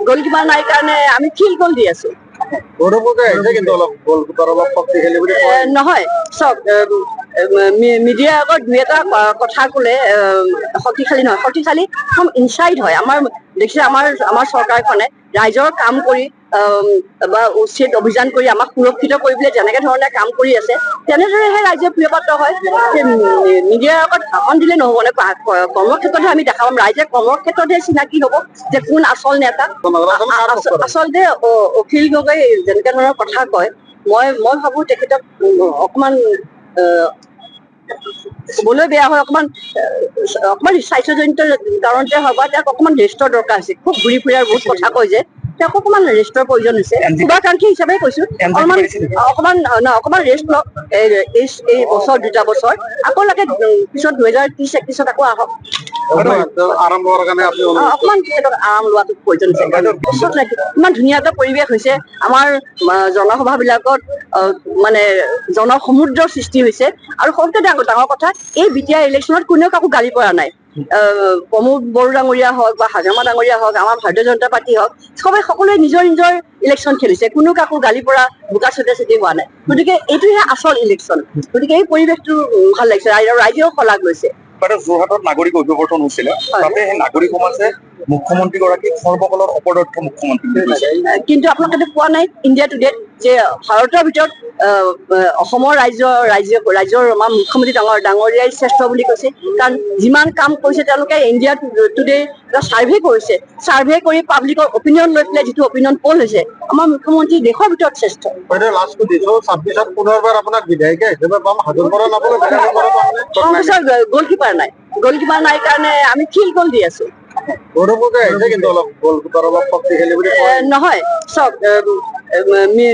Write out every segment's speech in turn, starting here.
Goalkeeper নাই কাৰণে আমি ফিল্ড গল দি আছো নহয় চব মিডিয়াৰ আগত দুই এটা কথা ক'লে শক্তিশালী নহয় শক্তিশালী ইনচাইড হয় আমাৰ দেখিছে আমাৰ চৰকাৰখনে ৰাইজৰ কাম কৰি বা উচ্ছেদ অভিযান কৰি আমাক সুৰক্ষিত কৰিবলৈ যেনেকে ধৰণে কাম কৰি আছে তেনেদৰেহে ৰাইজে প্ৰিয়পাত্ৰ হয় মিডিয়াৰ আগত ভাষণ দিলে নহ'ব নে কৰ্মক্ষেত্ৰতহে আমি দেখাম ৰাইজে কৰ্মক্ষেত্ৰতহে চিনাকি হ'ব যে কোন আচল নেতা আচলতে অখিল গগৈ যেনেকে ধৰণৰ কথা কয় মই ভাবো তেখেতক অকমান ক'বলৈ বেয়া হয় অকমান স্বাস্থ্যজনিত কাৰণতে হওক বা তেওঁক অকমান ৰেষ্টৰ দৰকাৰ হৈছে খুব ঘূৰি ফুৰাৰ বহুত কথা কয় যে তেওঁক অকমান ৰেষ্টৰ প্ৰয়োজন হৈছে শুভাকাংক্ষী হিচাপে কৈছো অকমান ৰেষ্ট লওক এই বছৰ দুটা বছৰ আকৌ লাগে পিছত 2030-31 আকৌ আহক অকমান তেখেতক আৰাম লোৱাটো প্ৰয়োজন হৈছে ইমান ধুনীয়া এটা পৰিৱেশ হৈছে আমাৰ জনসভা বিলাকত মানে জনসমুদ্ৰৰ সৃষ্টি হৈছে আৰু সবতকৈ ডাঙৰ কথা এই বিটিআৰ ইলেকশ্যনত কোনেও কাকো গালি পৰা নাই প্ৰমোদ বড়ো ডাঙৰীয়া হওক বা হাজৰিকা ডাঙৰীয়া হওক আমাৰ ভাৰতীয় জনতা পাৰ্টি হওক সকলোৱে নিজৰ ইলেকশ্যন খেলিছে কোনো কাকো গালি পৰা বোকা ছটিয়াই হোৱা নাই গতিকে এইটোহে আচল ইলেকশ্যন গতিকে এই পৰিৱেশটো ভাল লাগিছে ৰাইজেও শলাগ লৈছে যোৰহাটত নাগৰিক অভিৱৰ্তন হৈছিলে তাতে সেই নাগৰিক সমাজে মুখ্যমন্ত্ৰীগৰাকীক সৰ্বকালৰ অপদাৰ্থ মুখ্যমন্ত্ৰী কিন্তু আপোনালোকে পোৱা নাই ইণ্ডিয়া টুডেত যে ভাৰতৰ ভিতৰত অসমৰ ৰাজ্যৰ আমাৰ মুখ্যমন্ত্ৰী ডাঙৰীয়াই শ্ৰেষ্ঠ বুলি কৈছে কাৰণ যিমান কাম কৰিছে তেওঁলোকে ইণ্ডিয়া টুডে এটা চাৰ্ভে কৰিছে চাৰ্ভে কৰি পাব্লিকৰ অপিনিয়ন লৈ পেলাই যিটো অপিনিয়ন পল হৈছে আমাৰ মুখ্যমন্ত্ৰী দেশৰ ভিতৰত শ্ৰেষ্ঠ গোলকিপাৰ নাই কাৰণে আমি ফিল্ড গল দি আছো নহয় চব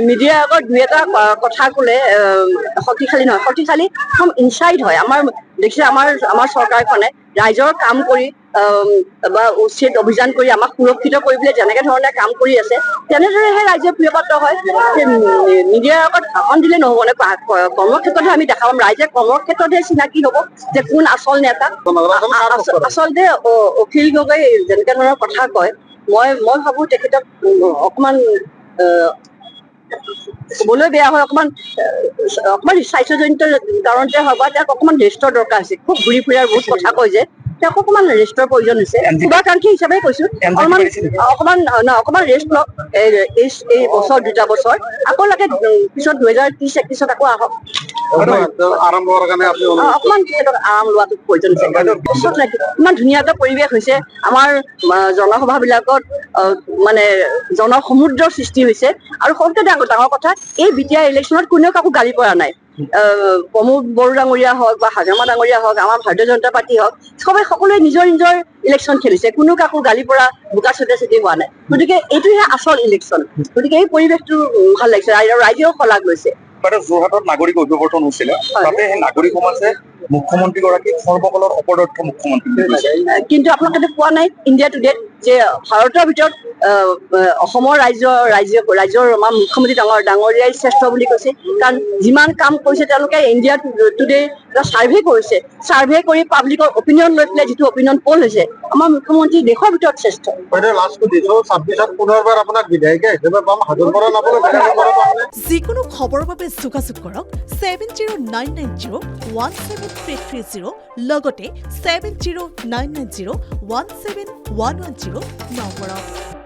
মিডিয়াৰ আগত দুই এটা কথা ক'লে শক্তিশালী নহয় শক্তিশালী ইনচাইড হয় আমাৰ দেখিছে আমাৰ চৰকাৰখনে ৰাইজৰ কাম কৰি বা উচ্ছেদ অভিযান কৰি আমাক সুৰক্ষিত কৰিবলৈ যেনেকে ধৰণে কাম কৰি আছে তেনেদৰেহে ৰাইজে প্ৰিয়পাত্ৰ হয় মিডিয়াৰ আগত ভাষণ দিলে নহ'ব নে কৰ্মক্ষেত্ৰতহে আমি দেখাম ৰাইজে কৰ্মক্ষেত্ৰতহে চিনাকি হ'ব যে কোন আচল নেতা আচলতে অখিল গগৈ যেনেকে ধৰণৰ কথা কয় মই ভাবো তেখেতক অকমান ক'বলৈ বেয়া হয় অকমান স্বাস্থ্যজনিত কাৰণতে হওক বা তেওঁক অকমান ৰেষ্টৰ দৰকাৰ হৈছে খুব ঘূৰি ফুৰাৰ বহুত কথা কয় যে তেওঁক অকমান ৰেষ্টৰ প্ৰয়োজন হৈছে শুভাকাংক্ষী হিচাপে কৈছো অকমান ৰেষ্ট লওক এই বছৰ দুটা বছৰ আকৌ লাগে পিছত 2030-31 আকৌ আহক অকমান তেখেতক আৰাম লোৱাটো প্ৰয়োজন হৈছে ইমান ধুনীয়া এটা পৰিৱেশ হৈছে আমাৰ জনসভা বিলাকত মানে জনসমুদ্ৰৰ সৃষ্টি হৈছে আৰু সবতকৈ ডাঙৰ কথা এই বিটিআৰ ইলেকশ্যনত কোনেও কাকো গালি পৰা নাই প্ৰমোদ বড়ো ডাঙৰীয়া হওক বা হাজৰিকা ডাঙৰীয়া হওক আমাৰ ভাৰতীয় জনতা পাৰ্টি হওক সকলোৱে নিজৰ ইলেকশ্যন খেলিছে কোনো কাকো গালি পৰা বোকা ছটিয়াই হোৱা নাই গতিকে এইটোহে আচল ইলেকশ্যন গতিকে এই পৰিৱেশটো ভাল লাগিছে ৰাইজেও শলাগ লৈছে যোৰহাটত নাগৰিক অভিৱৰ্তন হৈছিলে তাতে সেই নাগৰিক সমাজে মুখ্যমন্ত্ৰীগৰাকীক সৰ্বকালৰ অপদাৰ্থ মুখ্যমন্ত্ৰী কিন্তু আপোনালোকে পোৱা নাই ইণ্ডিয়া টুডেত যে ভাৰতৰ ভিতৰত অসমৰ ৰাজ্যৰ আমাৰ মুখ্যমন্ত্ৰী ডাঙৰীয়াই শ্ৰেষ্ঠ বুলি কৈছে কাৰণ যিমান কাম কৰিছে তেওঁলোকে ইণ্ডিয়া টুডে এটা চাৰ্ভে কৰিছে চাৰ্ভে কৰি পাব্লিকৰ অপিনিয়ন লৈ পেলাই যিটো অপিনিয়ন পল হৈছে আমাৰ মুখ্যমন্ত্ৰী দেশৰ ভিতৰত শ্ৰেষ্ঠ যিকোনো খবৰৰ বাবে যোগাযোগ কৰক 7099017330 লগতে 7099017110 নম্বৰত।